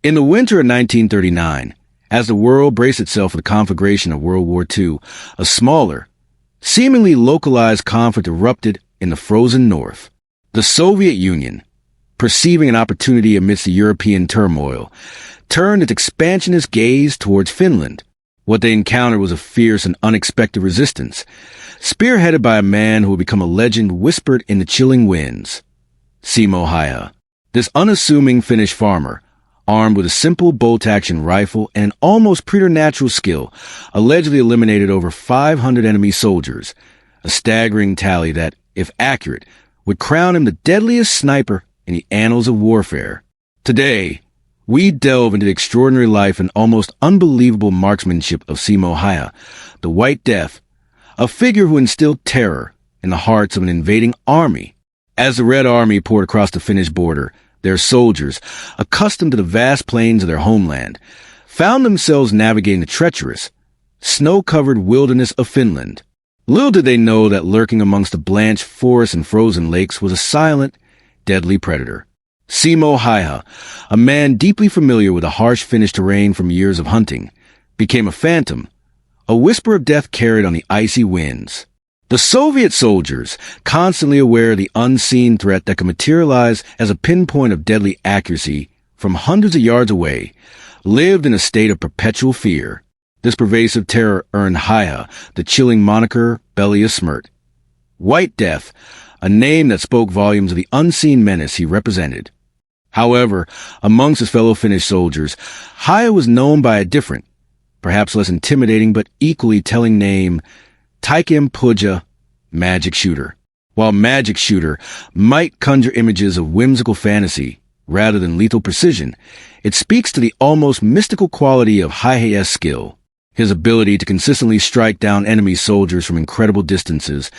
In the winter of 1939, as the world braced itself for the conflagration of World War II, a smaller, seemingly localized conflict erupted in the frozen north. The Soviet Union, perceiving an opportunity amidst the European turmoil, turned its expansionist gaze towards Finland. What they encountered was a fierce and unexpected resistance, spearheaded by a man who would become a legend whispered in the chilling winds. Simo Häyhä, this unassuming Finnish farmer, armed with a simple bolt-action rifle and an almost preternatural skill, allegedly eliminated over 500 enemy soldiers, a staggering tally that, if accurate, would crown him the deadliest sniper in the annals of warfare. Today, we delve into the extraordinary life and almost unbelievable marksmanship of Simo Häyhä, the White Death, a figure who instilled terror in the hearts of an invading army. As the Red Army poured across the Finnish border, their soldiers, accustomed to the vast plains of their homeland, found themselves navigating the treacherous, snow-covered wilderness of Finland. Little did they know that lurking amongst the blanched forests and frozen lakes was a silent, deadly predator. Simo Häyhä, a man deeply familiar with the harsh Finnish terrain from years of hunting, became a phantom, a whisper of death carried on the icy winds. The Soviet soldiers, constantly aware of the unseen threat that could materialize as a pinpoint of deadly accuracy from hundreds of yards away, lived in a state of perpetual fear. This pervasive terror earned Häyhä the chilling moniker Deadliest. White Death, a name that spoke volumes of the unseen menace he represented. However, amongst his fellow Finnish soldiers, Häyhä was known by a different, perhaps less intimidating but equally telling name, Taikem Puja, Magic Shooter. While Magic Shooter might conjure images of whimsical fantasy rather than lethal precision, it speaks to the almost mystical quality of Häyhä's skill. His ability to consistently strike down enemy soldiers from incredible distances,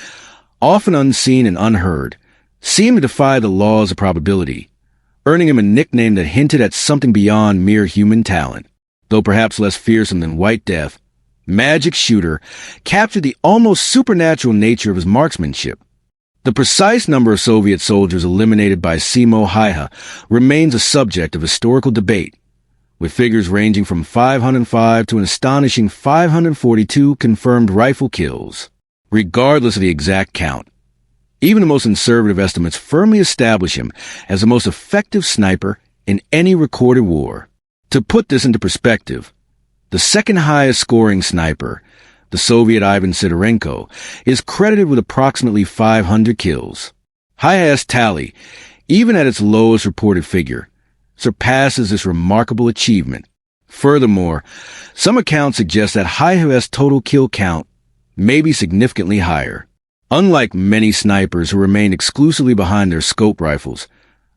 often unseen and unheard, seemed to defy the laws of probability, earning him a nickname that hinted at something beyond mere human talent. Though perhaps less fearsome than White Death, Magic Shooter captured the almost supernatural nature of his marksmanship. The precise number of Soviet soldiers eliminated by Simo Häyhä remains a subject of historical debate, with figures ranging from 505 to an astonishing 542 confirmed rifle kills. Regardless of the exact count, even the most conservative estimates firmly establish him as the most effective sniper in any recorded war. To put this into perspective, the second highest scoring sniper, the Soviet Ivan Sidorenko, is credited with approximately 500 kills. Häyhä's tally, even at its lowest reported figure, surpasses this remarkable achievement. Furthermore, some accounts suggest that Häyhä's total kill count may be significantly higher. Unlike many snipers who remained exclusively behind their scope rifles,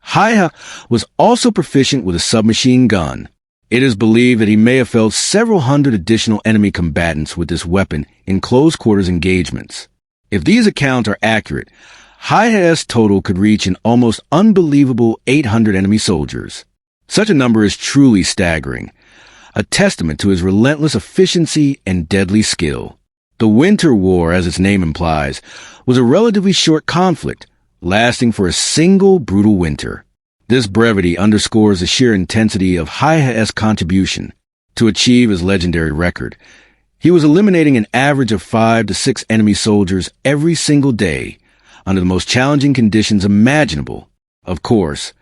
Häyhä was also proficient with a submachine gun. It is believed that he may have felled several hundred additional enemy combatants with this weapon in close-quarters engagements. If these accounts are accurate, Häyhä's total could reach an almost unbelievable 800 enemy soldiers. Such a number is truly staggering, a testament to his relentless efficiency and deadly skill. The Winter War, as its name implies, was a relatively short conflict, lasting for a single brutal winter. This brevity underscores the sheer intensity of Häyhä's contribution to achieve his legendary record. He was eliminating an average of 5 to 6 enemy soldiers every single day under the most challenging conditions imaginable. Of course,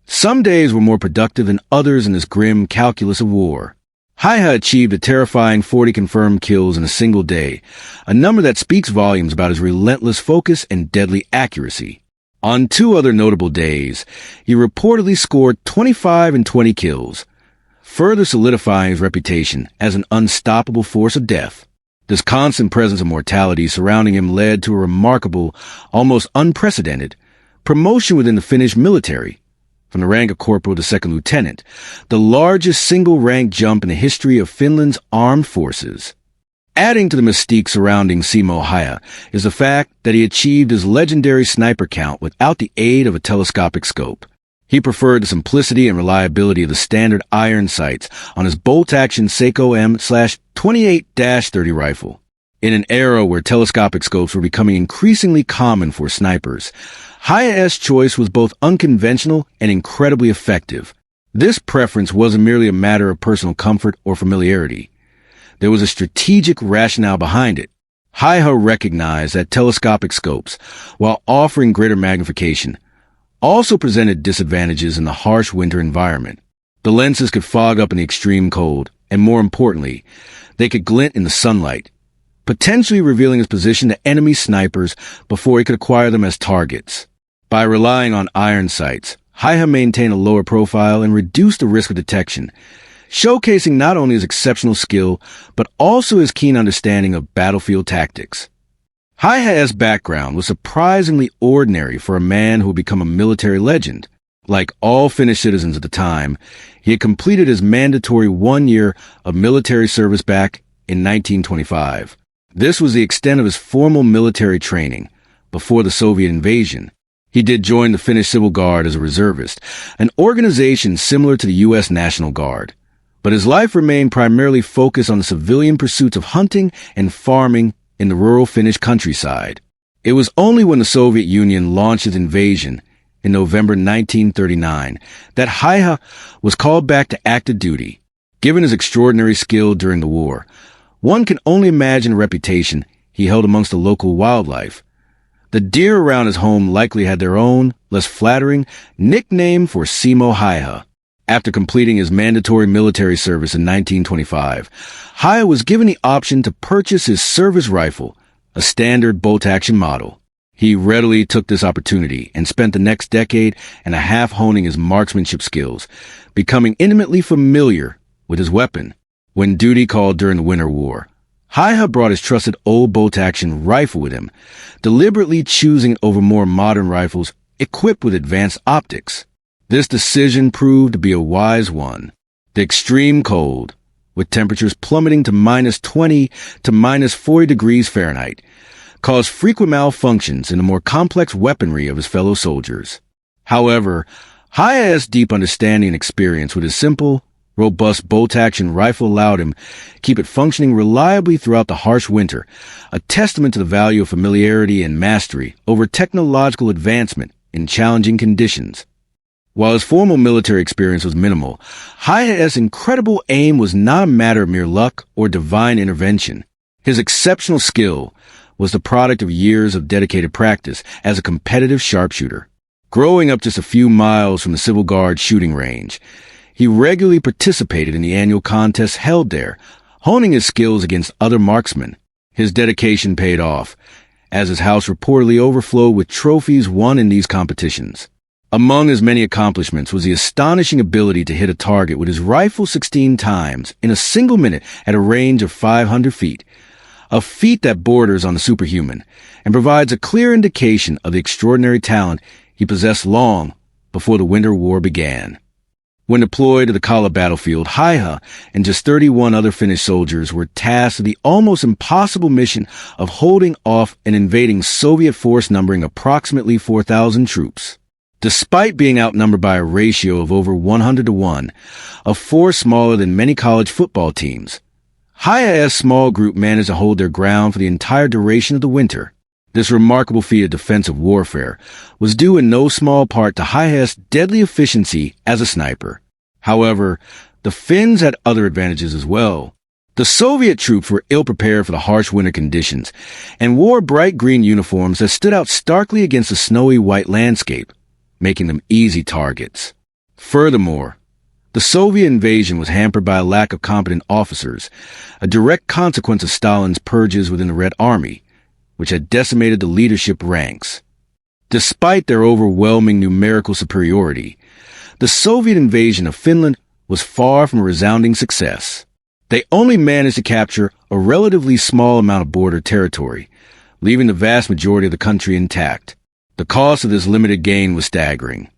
some days were more productive than others in this grim calculus of war. Häyhä achieved a terrifying 40 confirmed kills in a single day, a number that speaks volumes about his relentless focus and deadly accuracy. On 2 other notable days, he reportedly scored 25 and 20 kills, further solidifying his reputation as an unstoppable force of death. This constant presence of mortality surrounding him led to a remarkable, almost unprecedented, promotion within the Finnish military, from the rank of corporal to second lieutenant, the largest single-rank jump in the history of Finland's armed forces. Adding to the mystique surrounding Simo Häyhä is the fact that he achieved his legendary sniper count without the aid of a telescopic scope. He preferred the simplicity and reliability of the standard iron sights on his bolt-action Seiko M/28-30 rifle. In an era where telescopic scopes were becoming increasingly common for snipers, Häyhä's choice was both unconventional and incredibly effective. This preference wasn't merely a matter of personal comfort or familiarity. There was a strategic rationale behind it. Häyhä recognized that telescopic scopes, while offering greater magnification, also presented disadvantages in the harsh winter environment. The lenses could fog up in the extreme cold, and more importantly, they could glint in the sunlight, potentially revealing his position to enemy snipers before he could acquire them as targets. By relying on iron sights, Häyhä maintained a lower profile and reduced the risk of detection, showcasing not only his exceptional skill, but also his keen understanding of battlefield tactics. Häyhä's background was surprisingly ordinary for a man who had become a military legend. Like all Finnish citizens at the time, he had completed his mandatory 1 year of military service back in 1925. This was the extent of his formal military training before the Soviet invasion. He did join the Finnish Civil Guard as a reservist, an organization similar to the U.S. National Guard. But his life remained primarily focused on the civilian pursuits of hunting and farming in the rural Finnish countryside. It was only when the Soviet Union launched its invasion in November 1939 that Häyhä was called back to active duty. Given his extraordinary skill during the war, one can only imagine the reputation he held amongst the local wildlife. The deer around his home likely had their own, less flattering, nickname for Simo Häyhä. After completing his mandatory military service in 1925, Häyhä was given the option to purchase his service rifle, a standard bolt-action model. He readily took this opportunity and spent the next decade and a half honing his marksmanship skills, becoming intimately familiar with his weapon. When duty called during the Winter War, Häyhä brought his trusted old bolt-action rifle with him, deliberately choosing over more modern rifles equipped with advanced optics. This decision proved to be a wise one. The extreme cold, with temperatures plummeting to -20 to -40 degrees Fahrenheit, caused frequent malfunctions in the more complex weaponry of his fellow soldiers. However, Häyhä's deep understanding and experience with his simple, robust bolt-action rifle allowed him keep it functioning reliably throughout the harsh winter, a testament to the value of familiarity and mastery over technological advancement in challenging conditions. While his formal military experience was minimal, Häyhä's incredible aim was not a matter of mere luck or divine intervention. His exceptional skill was the product of years of dedicated practice as a competitive sharpshooter. Growing up just a few miles from the Civil Guard shooting range, he regularly participated in the annual contests held there, honing his skills against other marksmen. His dedication paid off, as his house reportedly overflowed with trophies won in these competitions. Among his many accomplishments was the astonishing ability to hit a target with his rifle 16 times in a single minute at a range of 500 feet, a feat that borders on the superhuman and provides a clear indication of the extraordinary talent he possessed long before the Winter War began. When deployed to the Kala battlefield, Häyhä and just 31 other Finnish soldiers were tasked with the almost impossible mission of holding off an invading Soviet force numbering approximately 4,000 troops. Despite being outnumbered by a ratio of over 100 to 1, a force smaller than many college football teams, Häyhä's small group managed to hold their ground for the entire duration of the winter. This remarkable feat of defensive warfare was due in no small part to Häyhä's deadly efficiency as a sniper. However, the Finns had other advantages as well. The Soviet troops were ill-prepared for the harsh winter conditions and wore bright green uniforms that stood out starkly against the snowy white landscape, making them easy targets. Furthermore, the Soviet invasion was hampered by a lack of competent officers, a direct consequence of Stalin's purges within the Red Army, which had decimated the leadership ranks. Despite their overwhelming numerical superiority, the Soviet invasion of Finland was far from a resounding success. They only managed to capture a relatively small amount of border territory, leaving the vast majority of the country intact. The cost of this limited gain was staggering.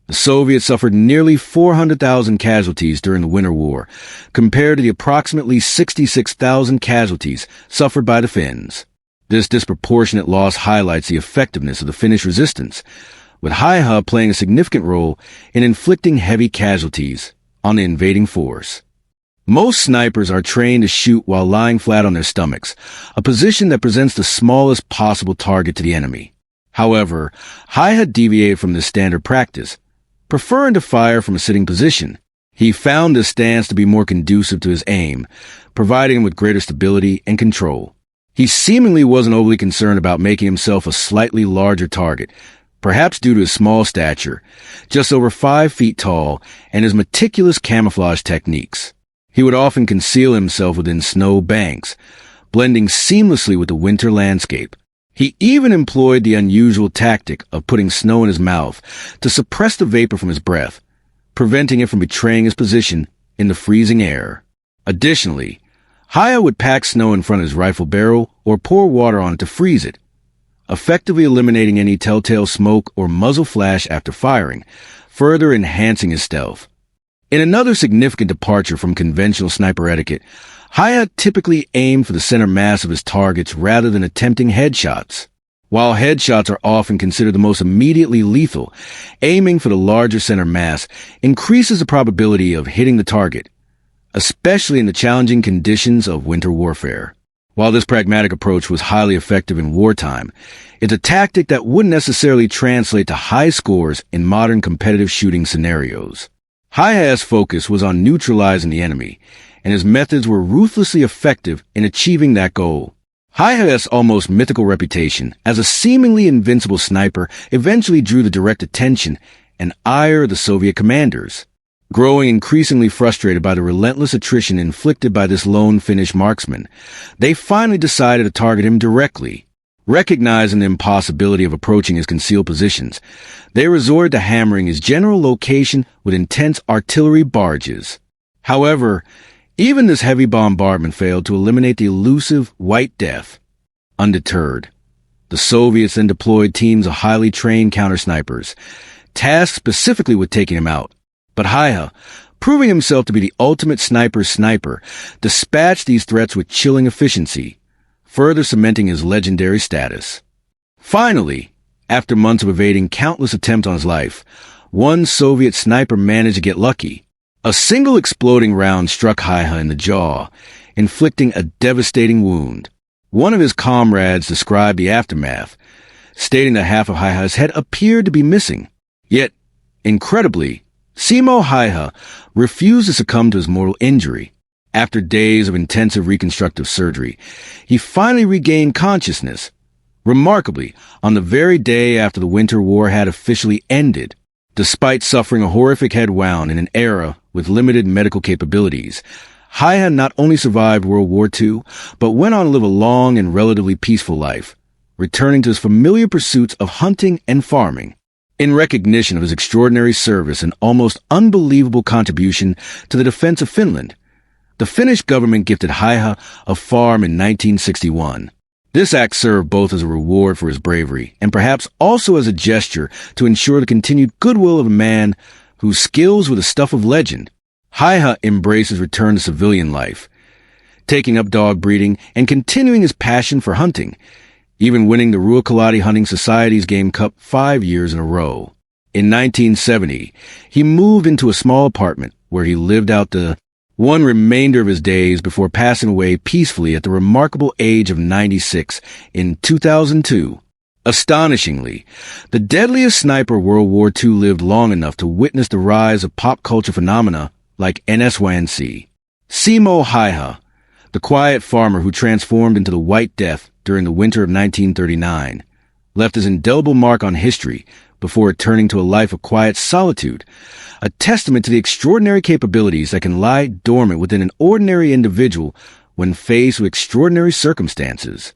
The Soviets suffered nearly 400,000 casualties during the Winter War, compared to the approximately 66,000 casualties suffered by the Finns. This disproportionate loss highlights the effectiveness of the Finnish resistance, with Häyhä playing a significant role in inflicting heavy casualties on the invading force. Most snipers are trained to shoot while lying flat on their stomachs, a position that presents the smallest possible target to the enemy. However, Häyhä deviated from this standard practice, preferring to fire from a sitting position. He found this stance to be more conducive to his aim, providing him with greater stability and control. He seemingly wasn't overly concerned about making himself a slightly larger target, perhaps due to his small stature, just over 5 feet tall, and his meticulous camouflage techniques. He would often conceal himself within snow banks, blending seamlessly with the winter landscape. He even employed the unusual tactic of putting snow in his mouth to suppress the vapor from his breath, preventing it from betraying his position in the freezing air. Additionally, Häyhä would pack snow in front of his rifle barrel or pour water on it to freeze it, effectively eliminating any telltale smoke or muzzle flash after firing, further enhancing his stealth. In another significant departure from conventional sniper etiquette, Häyhä typically aimed for the center mass of his targets rather than attempting headshots. While headshots are often considered the most immediately lethal, aiming for the larger center mass increases the probability of hitting the target, especially in the challenging conditions of winter warfare. While this pragmatic approach was highly effective in wartime, it's a tactic that wouldn't necessarily translate to high scores in modern competitive shooting scenarios. Häyhä's focus was on neutralizing the enemy, and his methods were ruthlessly effective in achieving that goal. Häyhä's almost mythical reputation as a seemingly invincible sniper eventually drew the direct attention and ire of the Soviet commanders. Growing increasingly frustrated by the relentless attrition inflicted by this lone Finnish marksman, they finally decided to target him directly. Recognizing the impossibility of approaching his concealed positions, they resorted to hammering his general location with intense artillery barrages. However, even this heavy bombardment failed to eliminate the elusive White Death. Undeterred, the Soviets then deployed teams of highly trained counter-snipers, tasked specifically with taking him out. But Häyhä, proving himself to be the ultimate sniper's sniper, dispatched these threats with chilling efficiency, further cementing his legendary status. Finally, after months of evading countless attempts on his life, one Soviet sniper managed to get lucky. A single exploding round struck Häyhä in the jaw, inflicting a devastating wound. One of his comrades described the aftermath, stating that half of Häyhä's head appeared to be missing. Yet, incredibly, Simo Häyhä refused to succumb to his mortal injury. After days of intensive reconstructive surgery, he finally regained consciousness. Remarkably, on the very day after the Winter War had officially ended. Despite suffering a horrific head wound in an era with limited medical capabilities, Häyhä not only survived World War II, but went on to live a long and relatively peaceful life, returning to his familiar pursuits of hunting and farming. In recognition of his extraordinary service and almost unbelievable contribution to the defense of Finland, the Finnish government gifted Häyhä a farm in 1961. This act served both as a reward for his bravery and perhaps also as a gesture to ensure the continued goodwill of a man whose skills were the stuff of legend. Häyhä embraced his return to civilian life, taking up dog breeding and continuing his passion for hunting, even winning the Ruokalahti Hunting Society's Game Cup 5 years in a row. In 1970, he moved into a small apartment where he lived out the one remainder of his days before passing away peacefully at the remarkable age of 96 in 2002. Astonishingly, the deadliest sniper of World War II lived long enough to witness the rise of pop culture phenomena like NSYNC. Simo Häyhä, the quiet farmer who transformed into the White Death during the winter of 1939, left his indelible mark on history before returning to a life of quiet solitude, a testament to the extraordinary capabilities that can lie dormant within an ordinary individual when faced with extraordinary circumstances.